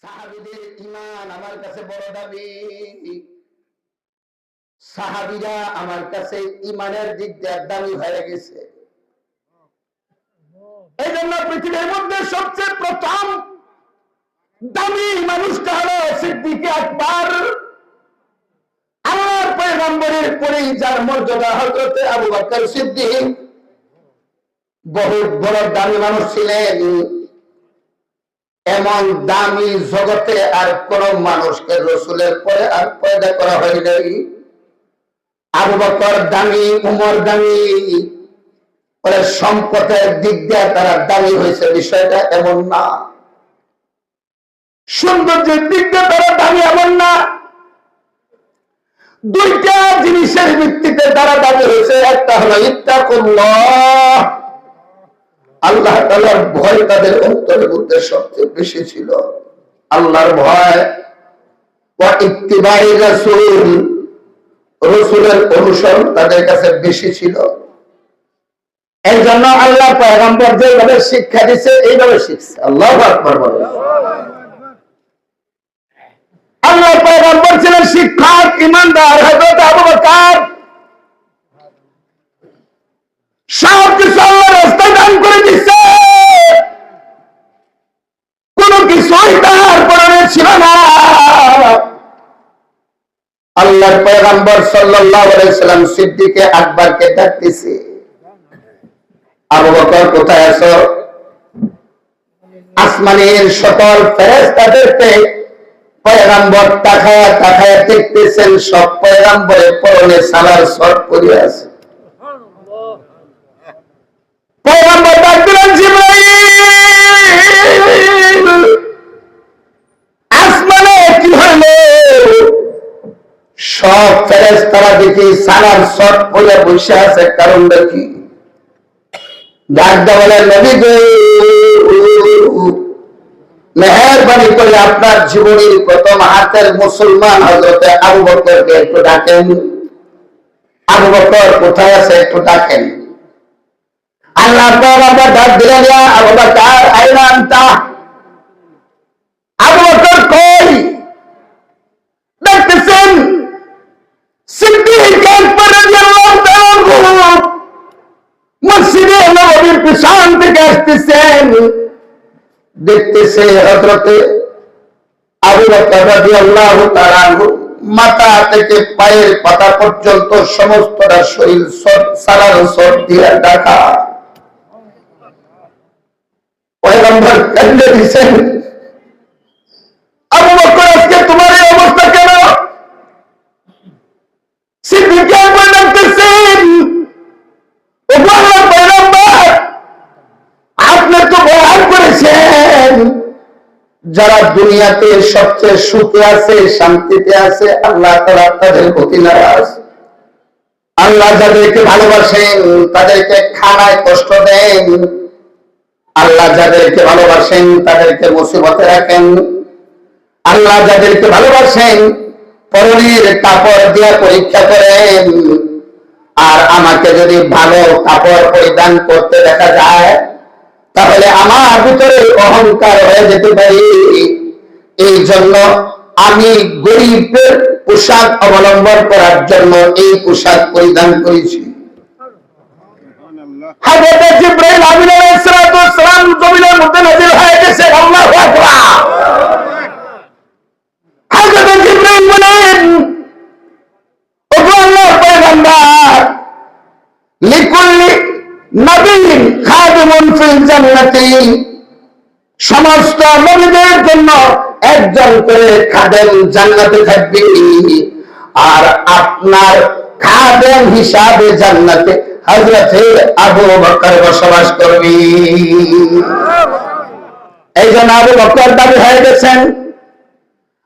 সাহাবীদের ঈমান আমার কাছে বড় দাবি। সাহাবীরা আমার কাছে ঈমানের দিক দিয়ে দামি হয়ে গেছে। এই জন্য পৃথিবীর মধ্যে সবচেয়ে প্রথম দামি মানুষটা হলো সিদ্দিক আকবর। আল্লাহর পয়গম্বরের পরেই যার মর্যাদা হযরত আবু বকর সিদ্দিক। বহুত বড় দামি মানুষ ছিলেন। এমন দামি জগতে আর কোন মানুষকে রাসূলের পরে আর পয়দা করা হয় নাই। আবু বকর দামি, উমর দামি, পরে সম্পদের দিক দিয়ে তারা দামি হয়েছে, বিষয়টা এমন না। সৌন্দর্যের দিক দিয়ে তারা দামি এমন না। দুইটা জিনিসের ভিত্তিতে তারা দামি হয়েছে। একটা হলো ইত্তাকুল্লাহ, আল্লাহ তাআলার ভয় তাদের অন্তরের মধ্যে সবচেয়ে বেশি ছিল। আল্লাহর ভয়। ওয়া ইত্তিবাই রাসূল, রাসূলের অনুসরণ তাদের কাছে বেশি ছিল। এই জন্য আল্লাহ পয়গম্বর যেভাবে শিক্ষা দিচ্ছে এইভাবে শিখছে। আল্লাহু আকবার বলেন। আল্লাহ পয়গম্বর ছিলেন শিক্ষক, ইমানদার। হযরত আবু বকর সব কিছু আল্লাহর রাস্তায় দান করে দিচ্ছে। কোনো কিছুই তার পরনে ছিল না। আল্লাহর পয়গম্বর সাল্লাল্লাহু আলাইহি ওয়াসাল্লাম সিদ্দিক আকবরকে ডাকতেছে, আবু বকর কোথায় আছো? আসমানের সকল ফেরেশতাদেরকে পয়গম্বর তাকায়া তাকায়া দেখতেছেন, সব পয়গম্বরের পরনে সালার শর্ট পরে আছে। পয়গম্বর ডাক দিলেন, জিবরাইল, আসমানে কি হলো? সব ফেরেশতারা দেখি সালার শর্ট পরে বসে আছে, কারণটা কি? ডাক দেয়া বলে, নবী গো, মেহেরবানি করে আপনার জীবনের প্রথম হাতের মুসলমান হযরত আবু বকরকে একটু ডাকেন। আবু বকর কোথায় আছে একটু ডাকেন। আল্লাহ তাআলা ডাক দিলেন, ইয়া আবু বকর আইনা আনতা? আবু বকর কই? দেখতেছেন সিদ্দিক আকবর রাদিয়াল্লাহু তাআলা মসজিদে নববীর পিছন থেকে আসতেছেন। দেখতেছে হযরত আবু বকর রাদিয়াল্লাহু তাআলা মাথা থেকে পায়ের পাতা পর্যন্ত সমস্তটা শরীর সালার শর্ট দিয়ে ঢাকা। পয়গম্বর কাঁদে দিয়েছেন, আবু বকর আজকে তোমার এই অবস্থা কেন? সিদ্দিক আকবর ডাকতেছেন, ওগো আল্লাহর পয়গম্বর, আপনি তো বয়ান করেছেন যারা দুনিয়াতে সবচেয়ে সুখে আছে, শান্তিতে আছে, আল্লাহ তাআলা তাদের প্রতি নারাজ। আল্লাহ যাদেরকে ভালোবাসেন তাদেরকে খানায় কষ্ট দেন। আল্লাহ যাদেরকে ভালোবাসেন তাদেরকে মুসিবতে রাখেন। আল্লাহ যাদেরকে ভালোবাসেন পরনের কাপড় দিয়ে পরীক্ষা করেন। আর আমাকে যদি ভালো কাপড় পরিধান করতে দেখা যায় তাহলে আমার ভিতরে অহংকার হয়ে যেতে পারে। এই জন্য আমি গরিবের পোশাক অবলম্বন করার জন্য এই পোশাক পরিধান করেছি। হযরত জিবরাইল আমিন আলাইহিস সালাম জমিনের মধ্যে নাযিল হয়ে গেছে। আল্লাহু আকবার। হযরত জিবরাইল বলেন, ওগো আল্লাহর পয়গম্বর, লিকুল্লি নবীন খাদিমুন ফিল জান্নাতি, সমস্ত নবীদের জন্য একজন করে খাদেম জান্নাতে থাকবে। আর আপনার খাদেম হিসাবে জান্নাতে হযরত আবু বকর বসবাস করবে। এই জন্য আবু বকর দাবি হয়ে গেছেন,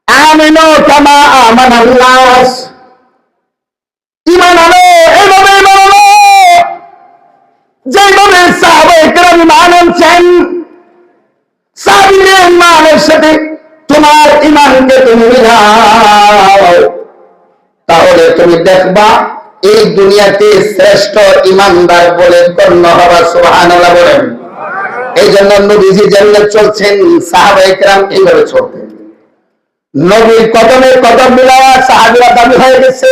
আমিনু কামা আমানান নাস, ঈমান আনো এইভাবে ঈমান আনো যেভাবে সাহাবায়ে কেরাম ঈমান আনছেন। সাহাবীদের ঈমানের সাথে তোমার ঈমানকে তুমি মিলাও, তাহলে তুমি দেখবা এই দুনিয়াতে শ্রেষ্ঠ ঈমানদার বলে গণ্য হবা। সুবহানাল্লাহ বলেন। এই জন্য নবীজি জান্নাত চলছেন, সাহাবায়ে কেরাম এইভাবে চলতেন। নবীর কদমে কদম মিলাওয়া সাহাবীরা দাবি হয়ে গেছে।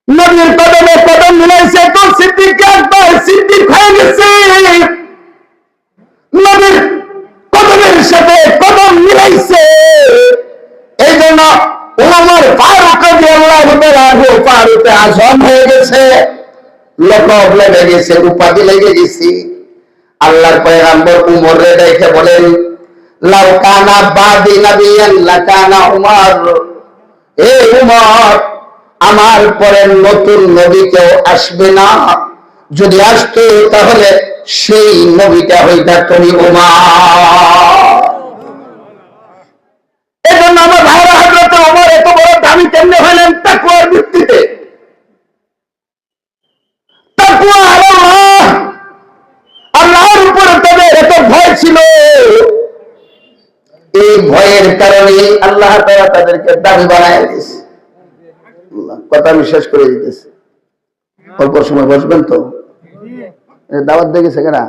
নবীর কদমে কদম মিলাইছে তো সিদ্দিক আকবর সিদ্দিক হয়ে গেছে। নবীর কদমের সাথে কদম মিলাইছে, এই জন্য ওমর ফারুক রাদিয়াল্লাহু তাআলা ফারুক আজম হয়ে গেছে। লকব লেগে গেছে, উপাধি লেগে গেছে। আল্লাহর পয়গম্বর উমরে দেখে বলেন, লাউ কানা বাদি নবিয়ান লাকানা উমর। এ উমর, আমার পরে নতুন নবী কেউ আসবে না, যদি আসতো তাহলে সেই নবীটা হইতা তুমি উমর। এজন্য আমার ভাইরা হযরত ওমর এত বড় দামি কেমনে হইলেন? তাকওয়ার ভিত্তিতে। তাকওয়া আল্লাহ, আল্লাহর উপরে তাদের এত ভয় ছিল, এই ভয়ের কারণে আল্লাহ তাআলা তাদেরকে দামি বানায় দিয়েছে। কথা আমি শেষ করে দিতেছি, অল্প সময় বসবেন তো। দাওয়াত দেখেছে কেনা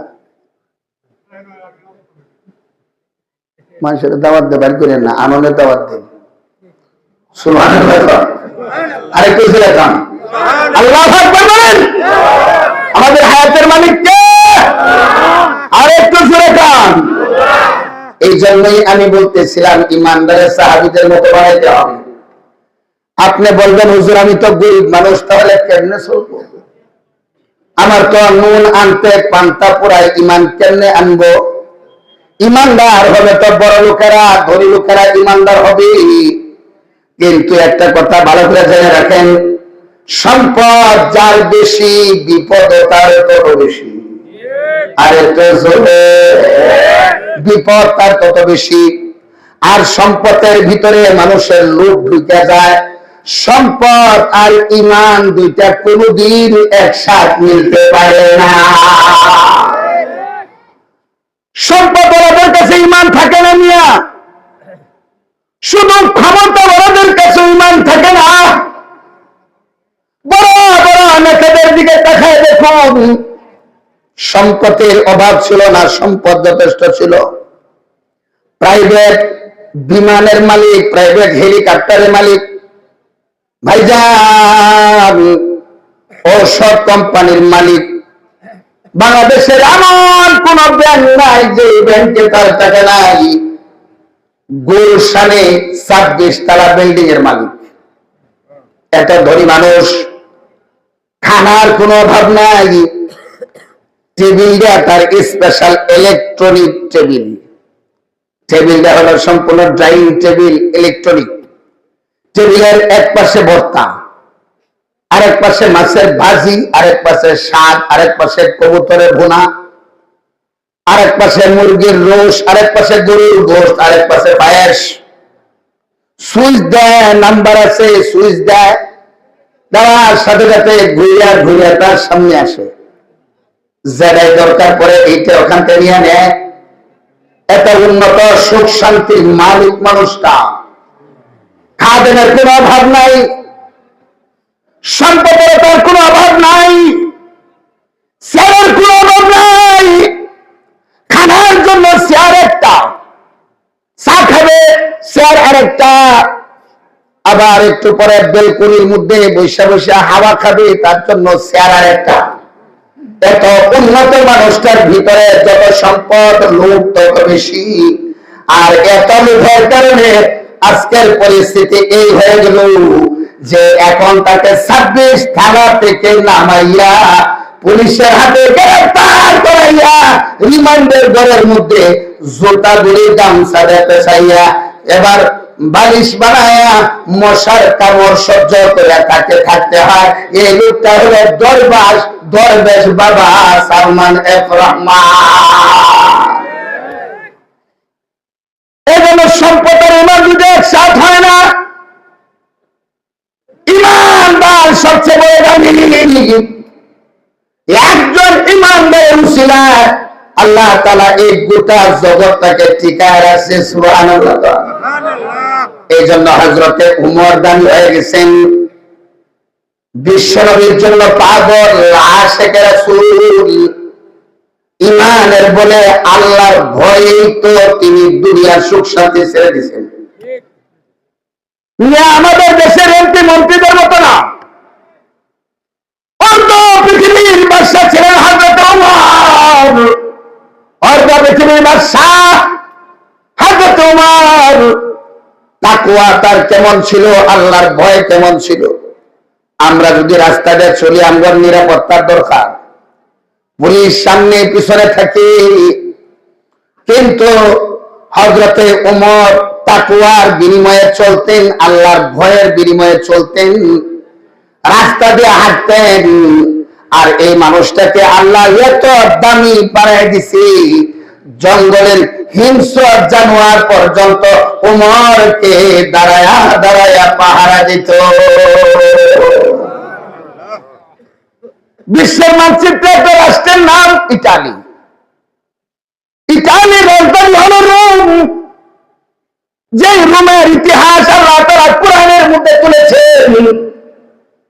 মানুষের দাওয়াত দিয়ে বাড়ি করেন না, আনন্দের দাওয়াত দেন। সুবহানাল্লাহ। আরেকটু জোরে কান আল্লাহু আকবার বলেন। আমাদের হায়াতের মালিক কে? আরেকটু জোরে কান। এই জন্যই আমি বলতেছিলাম ইমানদারের সাহাবীদের মতো বানাইতে হবে। আপনি বলবেন হুজুর আমি তো গরিব মানুষ, তাহলে কেমনে চলবো? আমার তো নুন আনতে পান্তা পুরাই, ইমান কেমনে আনবো? ইমানদার হবে তো বড় লোকেরা, ধনী লোকেরা ইমানদার হবে। কিন্তু একটা কথা ভালো করে জেনে রাখেন, সম্পদ যার বেশি বিপদ তার তত বেশি। আর বিপদ তার তত বেশি। আর সম্পদের ভিতরে মানুষের লোভ ঢুকে যায়। সম্পদ আর ঈমান দুইটা কোনদিন একসাথে মিলতে পারে না। সম্পদের কাছে ঈমান থাকে না মিয়া, শুধু ক্ষমতাওয়ালাদের কাছে ঈমান থাকে না। বড় বড় নেতাদের দিকে তাকায় দেখুন, সম্পদের অভাব ছিল না, সম্পদ যথেষ্ট ছিল। প্রাইভেট বিমানের মালিক, প্রাইভেট হেলিকপ্টারের মালিক, ভাইজান ঔষধ কোম্পানির মালিক। বাংলাদেশের এমন কোন ব্যাংক নাই যে ব্যাংকে তার টাকা নাই। গুলশানে 26 তলা বিল্ডিং এর মালিক, এত ধনী মানুষ। খানার কোনো অভাব নাই। টেবিলটা তার স্পেশাল ইলেকট্রনিক টেবিল। টেবিলটা হলো সম্পূর্ণ ড্রাইং টেবিল, ইলেকট্রনিক। টেবিলের এক পাশে ভর্তা, আরেক পাশে মাছের ভাজি, আরেক পাশে শাক, আরেক পাশে কবুতরের ভুনা, আরেক পাশে মুরগির রোস, আরেক পাশে গরুর গোশত, আরেক পাশে পায়েস। সুইচ দেয়, নাম্বার আছে, সুইচ দেয়, দেওয়ার সাথে সাথে ঘুরিয়া ঘুরিয়া তার সামনে আসে। যেটাই দরকার পড়ে এইটা ওখান থেকে নিয়ে নেয়। এত উন্নত সুখ শান্তির মালিক মানুষটা। খাদেনের কোনো অভাব নাই, সম্পদের তার কোনো অভাব নাই, চেয়ারের কোনো অভাব নাই। খানার জন্য চেয়ার একটা, চা খাবে চেয়ার আরেকটা, আবার একটু পরে বেলকুনির মধ্যে বসে বসে হাওয়া খাবে, তার জন্য চেয়ার আরেকটা। এত উন্নত মানুষটার ভিতরে যত সম্পদ, লোভ তত বেশি। আর এত লোভের কারণে আজকের পরিস্থিতি এই হয়ে গেল যে এখন তাকে 26 থানা থেকে নামাইয়া পুলিশের হাতে গ্রেফতার করাইয়া রিমান্ডের ঘরের মধ্যে জুতা গুলি গামছা দিতে চাইয়া এবার বালিশ বানায়া মশার কামড় সহ্য করে তাকে থাকতে হয়। এই লোকটা হলো দরবেশ বাবা সালমান এফ রহমান। এজন্য সম্পদের ইমান যদি একসাথ হয় না, ইমানদার সবচেয়ে বড় দামি। একজন ইমানদারের উসিলায় আল্লাহ তাআলা এই গোটা জগৎটাকে টিকায় রাখছে। সুবহানাল্লাহ। এই জন্য হযরতে উমর দানি হয়ে গেছেন বিশ্বনবীর জন্য পাগল, আশিকে রাসূল। ইমানের বলে আল্লাহর ভয়ে তো তিনি দুনিয়ার সুখ শান্তি ছেড়ে দিয়েছেন। আমাদের দেশের এমপি মন্ত্রীদের মতো না। পৃথিবীর বাদশা ছিলেন হযরত ওমর, পৃথিবীর বাদশা হযরত ওমর। তাকওয়া তার কেমন ছিল, আল্লাহর ভয় কেমন ছিল। আমরা যদি রাস্তা দিয়ে চলি, আমার নিরাপত্তার দরকার, পুলিশ সামনে পিছনে থাকে, কিন্তু হযরতে ওমর তাকওয়ার বিনিময়ে চলতেন, আল্লাহর ভয়ের বিনিময়ে চলতেন, রাস্তা দিয়ে হাঁটতেন। আর এই মানুষটাকে আল্লাহ এত দামি বানায় দিছে, জঙ্গলের হিংস্র জানোয়ার পর্যন্ত ওমরকে দাঁড়ায়া দাঁড়ায়া পাহারা দিত। বিশ্বের মানচিত্রে একটা রাষ্ট্রের নাম ইটালি। ইটালির রাজধানী হল রোম। যে রোমের ইতিহাস আল্লাহ তাআলা কোরআনের মধ্যে তুলেছেন।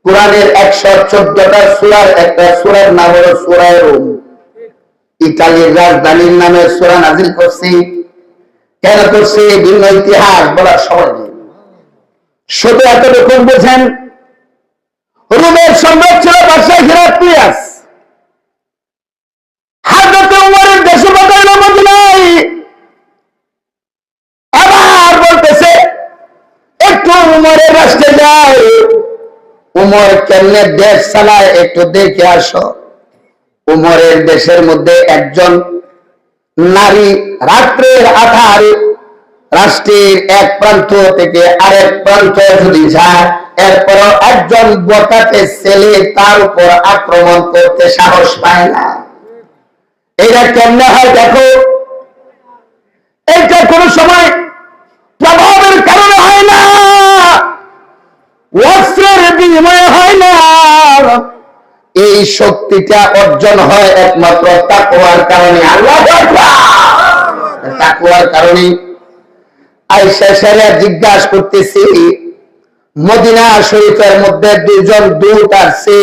কোরআনের 114টা সূরার একটা সূরার নাম হলো সূরা রোম। ইটালির রাজধানীর নামে সূরা নাযিল করছি। কেন করছে? ভিন্ন ইতিহাস বলার সময় নেই, শুধু এতটুকু বুঝেন, রোমের সম্রাট ছিল বাদশা হিরাক্লিয়াস। হযরত ওমরের দেশে বাঁচাইল মদিনায়। আবার বলতেছে একটু উমরের রাষ্ট্রে যাও, উমর কেমনে দেশ চালায় একটু দেখে আসো। উমরের দেশের মধ্যে একজন নারী রাত্রের আধার রাষ্ট্রের এক প্রান্ত থেকে আরেক প্রান্ত যদি যায়, এরপর একজন বকাটে ছেলে তার উপর আক্রমণ করতে সাহস পায় না। এটা কেমনে হয় দেখো। এটা কোন সময় প্রভাবের কারণে হয় না, অস্ত্রের বিনিময়ে হয় না। এই শক্তিটা অর্জন হয় একমাত্র তাকওয়ার কারণে। আল্লাহু আকবার। তাকওয়ার কারণে আয়েশা সারা জিজ্ঞাসা করতেছি, মদিনা শরীফের মধ্যে দুইজন দূত আসছে,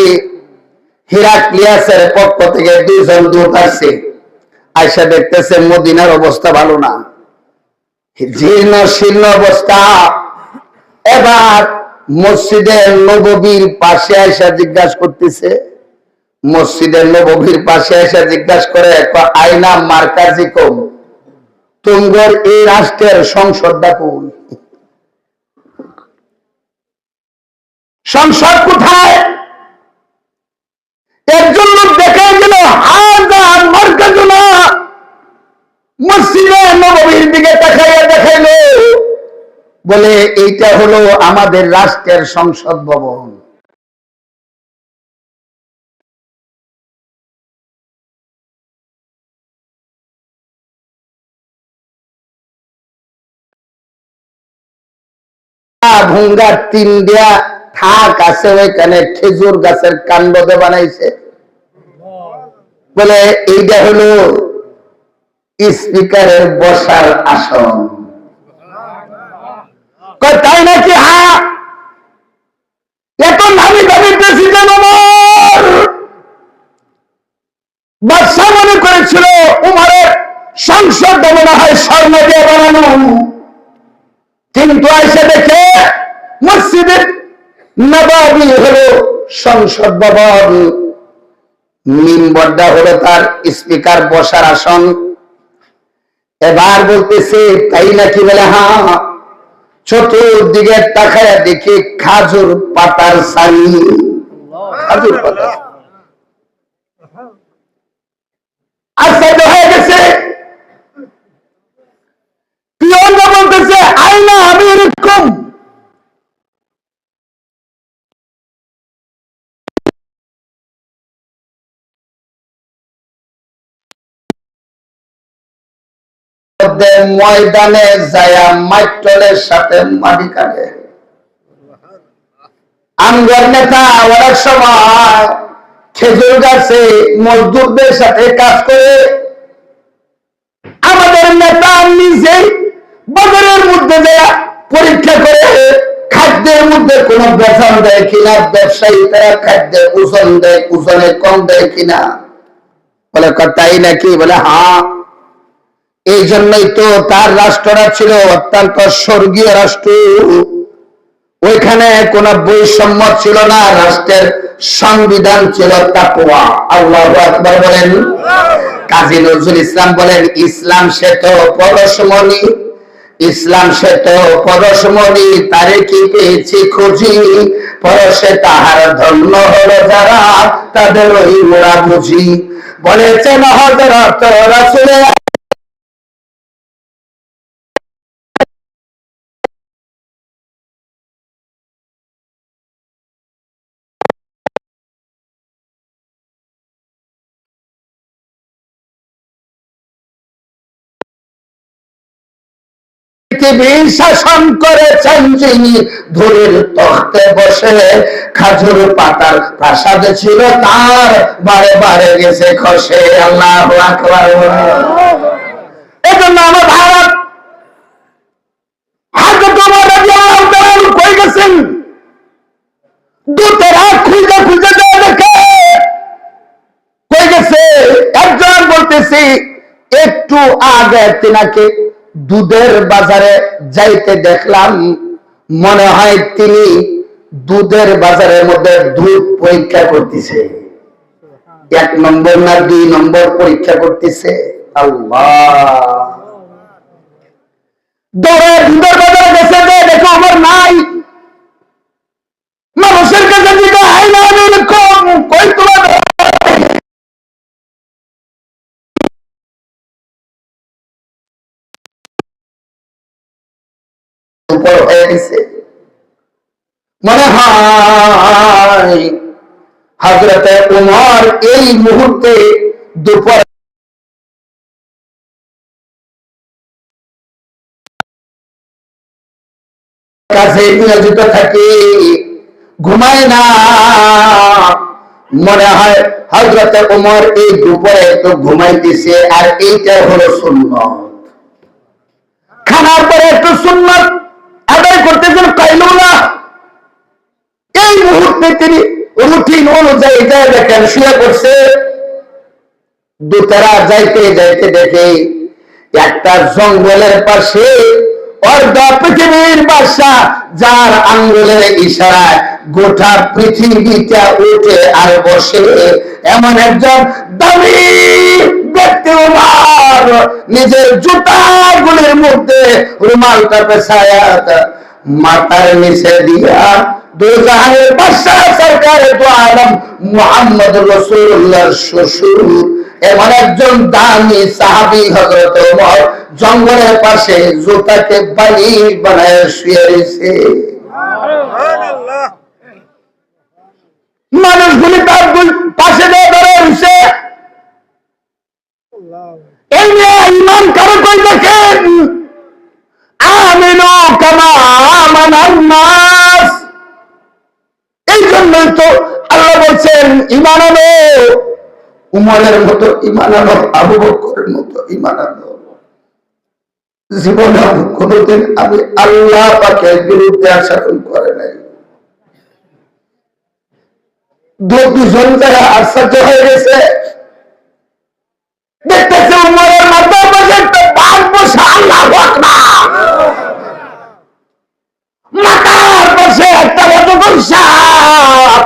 হিরাক্লিয়াসের পক্ষ থেকে দুইজন দূত আসছে। আয়েশা দেখতেছে মদিনার অবস্থা ভালো না, জীর্ণ শীর্ণ অবস্থা। এবার মসজিদে নববীর পাশে আয়েশা জিজ্ঞাসা করতেছে, মসজিদে নববীর পাশে এসে জিজ্ঞাসা করে, আয়না মার্কাজিকুম, তোমার এই রাষ্ট্রের সংসদটা কোন? সংসদ কোথায়? একজন লোক দেখা গেল হাজার মার্কাজুনা মসজিদে নববীর দিকে তাকাইয়া দেখাইল, বলে এইটা হলো আমাদের রাষ্ট্রের সংসদ ভবন। ভুঙ্গার 3 দেয়া থাক আছে, ওইখানে খেজুর গাছের কাণ্ড দিয়ে বানাইছে, বলে এইটা হলো স্পিকারের বসার আসন। তাই নাকি? হ্যাঁ, এত নামি দামি প্রেসিডেন্ট ওমর। বাদশা মনে করেছিল উমরের সংসদ মনে হয় স্বর্ণ দিয়ে বানানো, কিন্তু এসে দেখে মসজিদের নববী হলো সংসদ ভবন, মিম্বরটা হলো তার স্পিকার বসার আসন। এবার বলতেছে তাই নাকি? বলে হ্যাঁ। চতুর্দিকে তাকায়া দেখি খাজুর পাতার সারি, খাজুর পাতা। আশ্চর্য হয়ে গেছে। পিয়নরা বলতেছে আয়না আমি এরকম। ময়দানে যায়া মাইটলের সাথে মাটি কাটে। আমগর নেতা অনেক সময় খেজুর গাছে মজদুরদের সাথে কাজ করে। আমাদের নেতা নিজেই বাজারের মধ্যে যায়া পরীক্ষা করে খাদ্যের মধ্যে কোন বেতন দেয় কিনা, ব্যবসায়ী তারা খাদ্যের ওজন দেয়, ওজনে কম দেয় কিনা। বলে তাই নাকি? বলে হ্যাঁ। এই জন্যই তো তার রাষ্ট্রটা ছিল অত্যন্ত স্বর্গীয় রাষ্ট্র। ওইখানে কোনো বৈষম্য ছিল না, রাষ্ট্রের সংবিধান ছিল তাকওয়া। আল্লাহু আকবার বলেন। কাজী নজরুল ইসলাম বলেন, ইসলাম সে তো পরশমণি, ইসলাম সে তো পরশমণি, তারে কি পেয়েছি খুঁজি, পরশে তাহার ধন্য হলো যারা, তাদের ওই মোরা বুঝি। বলেছেন হযরত রাসূল পৃথিবী শাসন করেছেন যিনি, ধূলির তখতে বসে, খাজুর পাতার প্রাসাদ ছিল তার, বারে বারে গেছে খসে। আল্লাহু আকবার। এজন্য আমার ভারত হযরত ওমর রাদিয়াল্লাহু তাআলা কই গেছেন, দূতেরা খুঁজে খুঁজে যায় দেখে কই গেছে। একজন বলতেছি একটু আগে তিনাকে দুধের বাজারে যাইতে দেখলাম, মনে হয় তিনি দুধের বাজারের মধ্যে দুধ পরীক্ষা করতেছে, 1 নম্বর না 2 নম্বর পরীক্ষা করতেছে। আল্লাহ, দৌড়ে দুধের বাজারে গেছে, দেখো আমার নাই। মানুষের কাছে দিকে আইনা কম কই তোমার উপর হয়ে গেছে। মনে হয় হযরতে উমর এই মুহূর্তে দুপুর কাছে নিয়োজিত থাকে, ঘুমায় না। মনে হয় হযরতে উমর এই দুপুরে একটু ঘুমাইতেছে, আর এইটা হলো সুন্নত। খানার পরে একটু সুন্নত আদায় করতেছেন, পাইলো না। এই মুহূর্তে তিনি রুটিন অনুযায়ী যায় দেখেন শুয়ে পড়ছে। দূতেরা যাইতে যাইতে দেখে একটা জঙ্গলের পাশে অর্ধ পৃথিবীর বাদশা, যার আঙ্গুলের ইশারায় গোটা পৃথিবীটা উঠে আর বসে, এমন একজন দামি ব্যক্তি উমর নিজের জুতাগুলির মধ্যে রুমালটা পেছায়া মাথার নিচে দিয়া দুজাহানের বাদশা সরকার দু আলম মুহাম্মদ রাসূলুল্লাহর শ্বশুর, এমন একজন দামি সাহাবী হযরত ওমর জঙ্গলের পাশে জুতাকে বালিশ বানায় শুয়ে রয়েছে। মানুষগুলি তার পাশে ধরে রয়েছে। এই নিয়ে ইমান কারো কই দেখেন, আমিনু কামা আমানান নাস। এই জন্যই তো আল্লাহ বলছেন ঈমান আনো, উমরের মতো ঈমান আনো, আবু বকরের মতো ঈমান আনো। জীবনে কোনদিন আমি আল্লাহ পাকের বিরুদ্ধে আচরণ করে নাই। দুজন যারা আশ্চর্য হয়ে গেছে, দেখতেছে উমরের মাথার পাশে একটা বাঘ বসে। আল্লাহু আকবার। মাথার পাশে একটা বড় সাপ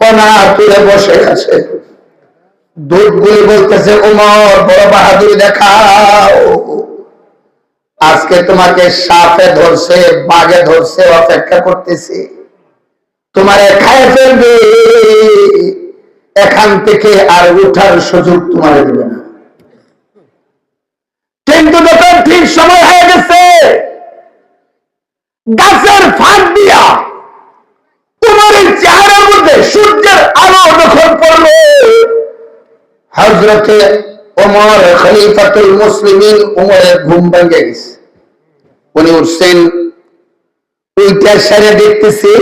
পনা তুলে বসে আছে। দুধগুলি বলতেছে, উমর বড় বাহাদুরি দেখাও, আজকে তোমাকে সাপে ধরছে, বাঘে ধরছে, অপেক্ষা করতেছি, তোমারে খায় ফেলবে, এখান থেকে আর উঠার সুযোগ তোমার দেবে না। কিন্তু যখন ঠিক সময় হয়ে গেছে, গাছের ফাঁক দিয়া তোমার এই চেহারার মধ্যে সূর্যের আলো যখন পড়লো, হযরতে ওমর খলিফাতুল মুসলিমিন উমরের ঘুম ভেঙে গেছে। উনি উঠছেন, ওইটা সেরে দেখতেছে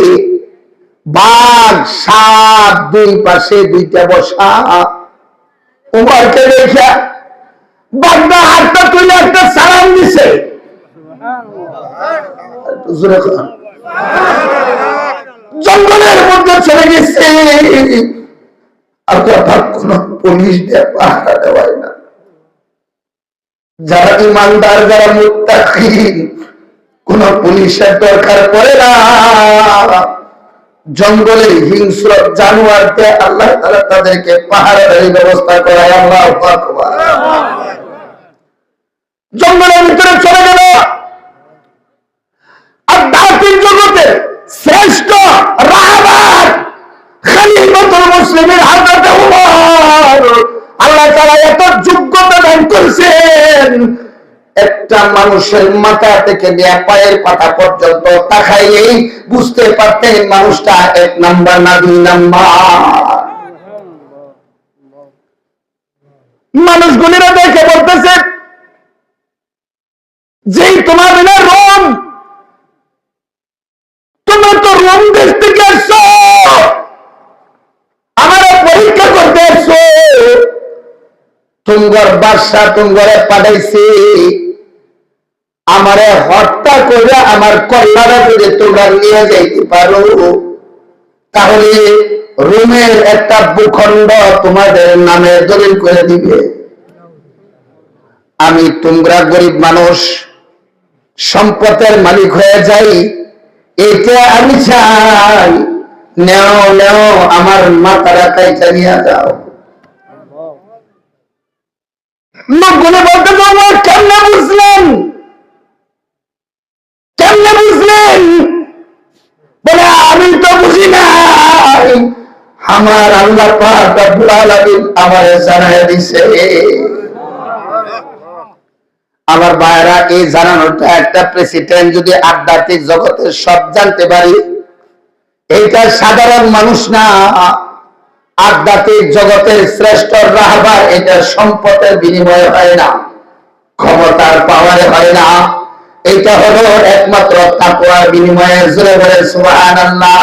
বাঘ সাপ দুই পাশে দুইটা বসা। উমরকে দেখে বাঘটা হাতটা তুলে একটা সালাম দিছে। জঙ্গলের মধ্যে চলে গেছে, আর কোন পুলিশ দিয়ে পাহারা দেওয়ায় না। যারা ইমানদার, যারা মুত্তাকিন, কোন পুলিশের দরকার পড়ে না। জঙ্গলে হিংস্র জানোয়ারকে আল্লাহ তাআলা তাদেরকে পাহাড়ের ব্যবস্থা করায়। আল্লাহু আকবার। জঙ্গলের ভিতরে চলে গেল আধ্যাত্মিক জগতের শ্রেষ্ঠ রাহবার খলিফাতুল মুসলিমিন হযরত ওমর। আল্লাহ তাআলা এত যোগ্যতা দান করেছেন, একটা মানুষের মাথা থেকে নিয়ে পায়ের পাতা পর্যন্ত তাকাইলেই বুঝতে পারতেন মানুষটা 1 নাম্বার না 2 নাম্বার। মানুষগুলিরা দেখে বলতেছে, যেই তোমার রোম, তোমরা তো রোম দেশ থেকে আসছো, আমার পরীক্ষা করতে আসছো, তোমার বাদশা তোমারে পাঠাইছি আমারে হত্যা করে আমার কল্যাণে যদি তোমরা নিয়ে যাইতে পারো, তাহলে রোমের একটা ভূখণ্ড তোমাদের নামে দলিল করে দিবে। আমি তোমরা গরিব মানুষ সম্পদের মালিক হয়ে যাই, এটা আমি চাই। নেও নেও, আমার মাথাটা কাইটা নিয়ে যাও। লোকগুলো বলতে পারবো, কেমনে বুঝলেন? কেমনে বুঝলেন? বলে আমি তো বুঝি না, আমার আল্লাহ পাক রব্বুল আলামিন আমারে জানায় দিছে। আমার ভাইরা, এই জানানোটা একটা প্রেসিডেন্ট যদি আধ্যাত্মিক জগতের সব জানতে পারি, এইটা সাধারণ মানুষ না, আধ্যাত্মিক জগতের শ্রেষ্ঠ রাহবার। এটা সম্পদের বিনিময়ে হয় না, ক্ষমতার পাওয়ারে হয় না, এটা হলো একমাত্র তাকওয়ার বিনিময়ে। জোরে বলে সুবহানাল্লাহ।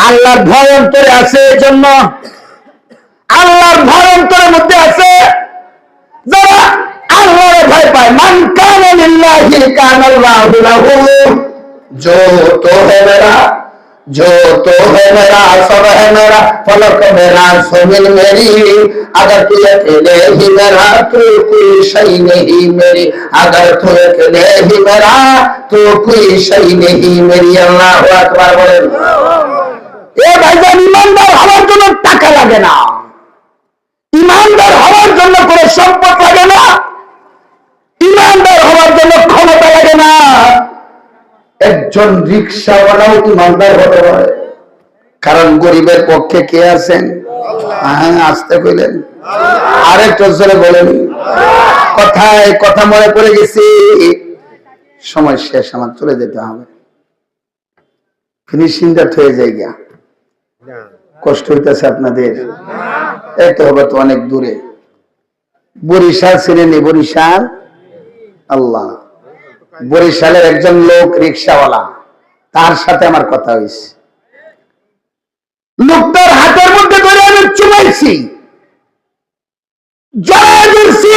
আল্লাহর ভয় অন্তরে আছে, এই জন্য আল্লাহর ভয় অন্তরের মধ্যে আছে। যারা আল্লাহর ভয় পায়, মান কানা লিল্লাহি কানাল্লাহু লাহু, जो तो है मेरा, जो तो है मेरा, सब है मेरा, फलक मेरा, ज़मीन मेरी, अगर तू अकेले ही मेरा तो कोई शय नहीं मेरी, अगर तू अकेले ही मेरा तो कोई शय नहीं मेरी। अल्लाहु আকবার বলেন। এ ভাইজান, ইমানদার হওয়ার জন্য টাকা লাগে না, ইমানদার হওয়ার জন্য কোনো সম্পদ লাগে না, ইমানদার হওয়ার জন্য ক্ষমতা লাগে না। একজন রিকশাওয়ালাও ইমানদার হতে পারে, কারণ গরিবের পক্ষে কে আছেন? হ্যাঁ, আসতে কইলেন, আরেকটু জোরে বলেন। কথায় কথা মনে পড়ে গেছি, সময় শেষ, আমার চলে যেতে হবে। ফিনিশিং দ্যাট হয়ে যায় গিয়া, কষ্ট হইতেছে আপনাদের? একটু হবে তো অনেক দূরে, বরিশাল ছিলেন। বরিশাল, আল্লাহ, বরিশালের একজন লোক রিকশাওয়ালা, তার সাথে আমার কথা হয়েছে। লোকটার হাতের মধ্যে ধরে আমি চুমাইছি, জড়ায় ধরছি,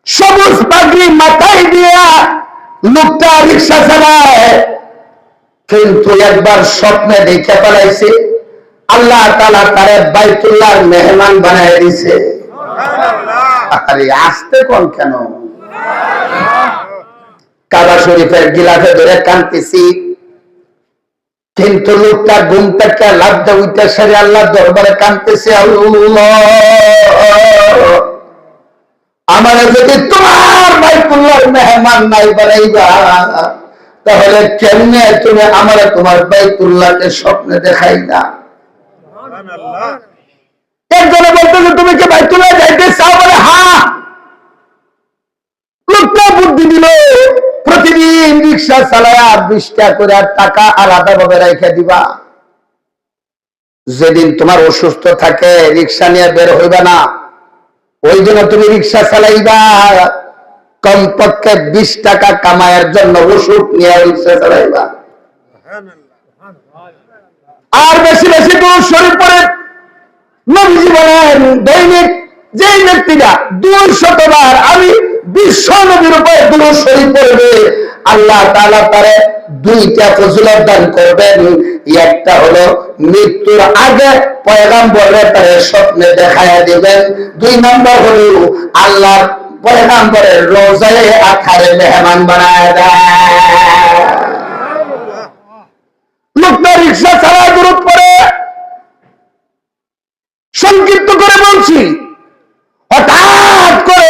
সবুজ পাগড়ি মাথায় দিয়া লোকটা রিকশা চালায়। কিন্তু একবার স্বপ্নে দেখে পালাইছে, আল্লাহ তাআলা তারে বাইতুল্লাহর মেহমান বানায় দিছে। আরে আসতে কোন কেন? কাবা শরীফের গিলাফে ধরে কাঁদতেছি, কিন্তু লোকটা ঘুম থেকে লাফ দিয়ে উঠে সেরে আল্লাহর দরবারে কাঁদতেছে, আল্লাহ, আমারে যদি তোমার বাইতুল্লাহর মেহমান নাই বানাইবা, তাহলে কেমনে তুমি আমারে তোমার বাইতুল্লাহকে স্বপ্নে দেখাইলা? একজনে বলতেছে, তুমি কি বাইতুল্লাহ যাইতে চাও? বলে হ্যাঁ। লোকটা বুদ্ধি দিল, প্রতিদিন রিক্সা চালায়া 20 টাকা করে টাকা আলাদা ভাবে রেখে দিবা। যেদিন তোমার অসুস্থ থাকে রিক্সা নিয়ে বের হইবা না, ওই জন্য তুমি রিক্সা চালাইবা। কমপক্ষে 20 টাকা কামায়ের জন্য ওষুধ নিয়ে রিক্সা চালাইবা। আর বেশি বেশি দূর শরীর পরে নবীজি বলেন, দৈনিক যেই ব্যক্তিরা 200 বার আমি বিশ্ব নবীর উপরে দুরূদ শরীফ পড়বে, আল্লাহ তাআলা তারে 2টা ফজিলত দান করবেন। একটা হলো মৃত্যুর আগে পয়গম্বরের তারে স্বপ্নে দেখায়া দিবেন। 2 নম্বর হলো আল্লাহর পয়গম্বরের রোজায় আখারে মেহমান বানায় দেয়। লোকটা রিক্সা চালায় দূরত পড়ে। সংক্ষিপ্ত করে বলছি, হঠাৎ করে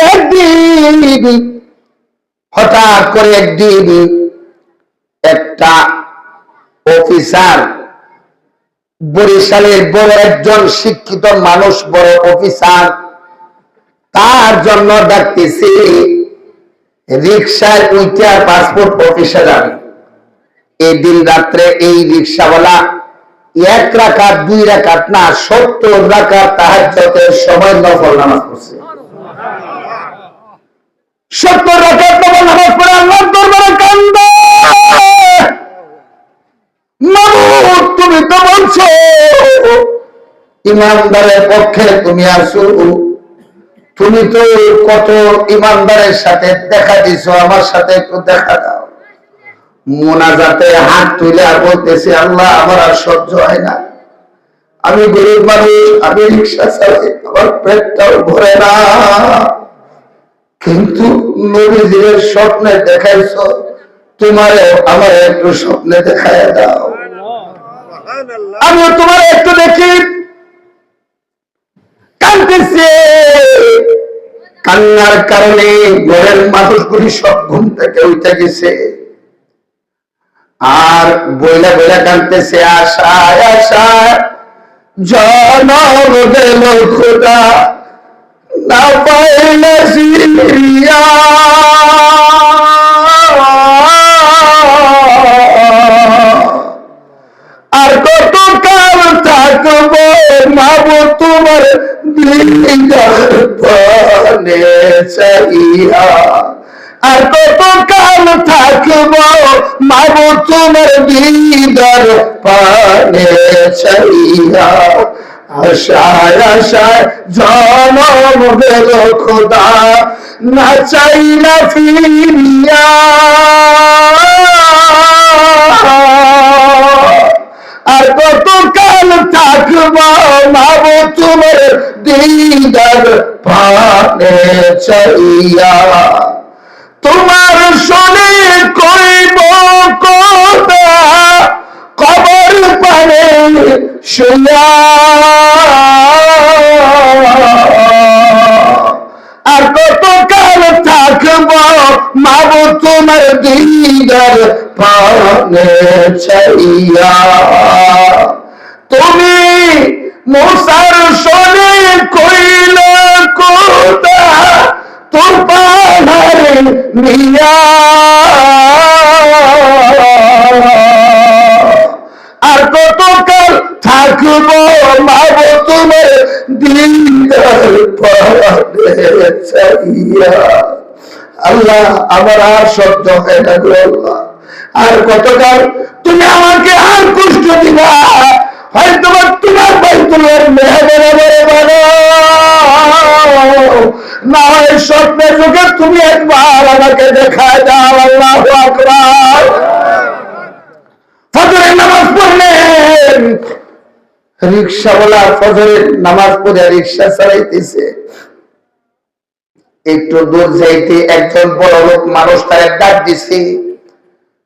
একদিন একটা অফিসার, বরিশালের বড় একজন শিক্ষিত মানুষ, বড় অফিসার, তার জন্য ডাকতেছি রিক্সায় উঠে পাসপোর্ট অফিসে যাবে। এই দিন রাত্রে এই রিক্সাওয়ালা 1 রাকাত 2 রাকাত না 70 রাকাত তাহাজ্জুদের সময় নফল নামাজ পড়ছে। 70 রাকাত নফল নামাজ পড়ে আল্লাহর দরবারে কান্দে, মাবুদ তুমি তো বলছো ইমানদারের পক্ষে তুমি আসো, তুমি তো কত ইমানদারের সাথে দেখা দিছো, আমার সাথে একটু দেখা দাও। মোনাজাতে হাত তুলে আর বলতেছে, আল্লাহ আমার আর সহ্য হয় না, আমি গরিব মানুষ, আমি রিক্সা চালাই, আমার পেটটাও ভরে না, কিন্তু নবীজির স্বপ্নে দেখাইছো, তোমারে আমার একটু স্বপ্নে দেখায় দাও, আমিও তোমার একটু দেখি। কাঁদতেছে, কান্নার কারণে ঘরের মানুষগুলি সব ঘুম থেকে উঠে গেছে, আর বইলা বইলা কাঁদতেছে, আশায় আশায় জনম গেল খোদা, না পাইলে সিরিয়া, আর কত কাল থাকবো মাবুদ তোমার দিদার পানে চাইয়া, আর কত কাল থাকবো মাবুদ তোমার দিদার পানে চাইয়া, আশায় আশায় জনম গেল খোদা, না চাইলা ফিরিয়া, আর কত কাল থাকবো মাবুদ তোমার দিদার পানে চাইয়া, তোমার শোনে কইব কথা কবর পানে শুয়া, আর কত কাল থাকবো মাবুদ তোমার দিদার পানে চাইয়া, তুমি মুসার শোনে কইল কথা তোর পাহাড়ে মিয়া, আর কত কাল থাকবো মাবুদ তোমার দিদার পানে চাইয়া, আল্লাহ আমার আর সহ্য হয় না গো আল্লাহ, আর কতকাল তুমি আমাকে আর কষ্ট দিবা, হয়তো তোমার বাইতুল্লাহর মেহমানে বানাও, না হয় স্বপ্নের যুগে তুমি একবার আমাকে দেখায় দাও। আল্লাহু আকবার। ফজরের নামাজ পড়লেন, রিক্সাওয়ালা ফজরের নামাজ পড়ে রিক্সা চালাইতেছে, একটু দূর যাইতে একজন বড় লোক মানুষ তার ডাক দিছে,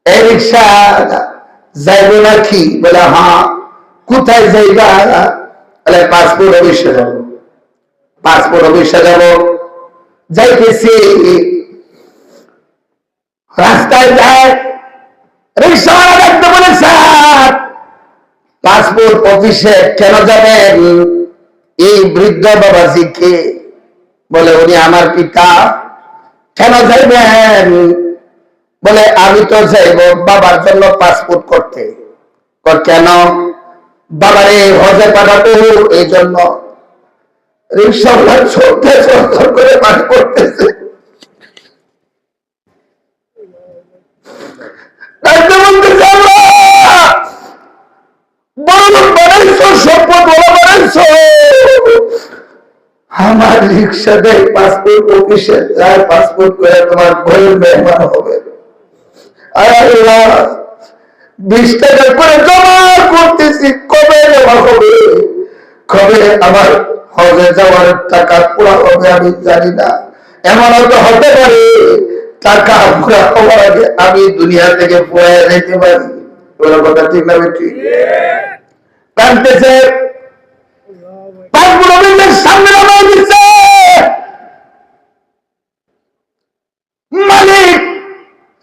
এই রিক্সা যাইব নাকি? বলে হ্যাঁ। কোথায় যাইবা? বলে পাসপোর্ট অফিসে যাব। পাসপোর্ট অফিসে যাব। যাইতেছি, রাস্তায় যায়, রিক্সাওয়ালা ডাকতে বলে, স্যার পাসপোর্ট অফিসে কেন যাবেন? এই বৃদ্ধ বাবাজিকে। বলে উনি আমার পিতা। কেন যাইবেন? বলে আমি তো যাইব বাবার জন্য পাসপোর্ট করতে। কেন? বাবারে হজে পাঠাবো এই জন্য। রিক্সাওয়ালা চলতে চলতে করে পানি করতেছে। আমার রিক্সা দেয় পাসপোর্ট অফিসে যায়, পাসপোর্ট করে তোমার ঘরের মেহমান হবে। 20 টাকা করে জমা করতেছি, কবে জমা হবে? কবে আমার হজে যাওয়ার টাকা পুরা হবে আমি জানি না। এমনও তো হতে পারে টাকা পুরা হওয়ার আগে আমি দুনিয়া থেকে পড়ে যেতে পারি। ওর কথা ঠিক না বেটি? কানতেছে, সামনে নামাই দিচ্ছে, মালিক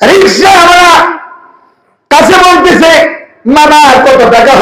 রিক্সা আমরা কাছে বলতেছে, মামা কত টাকা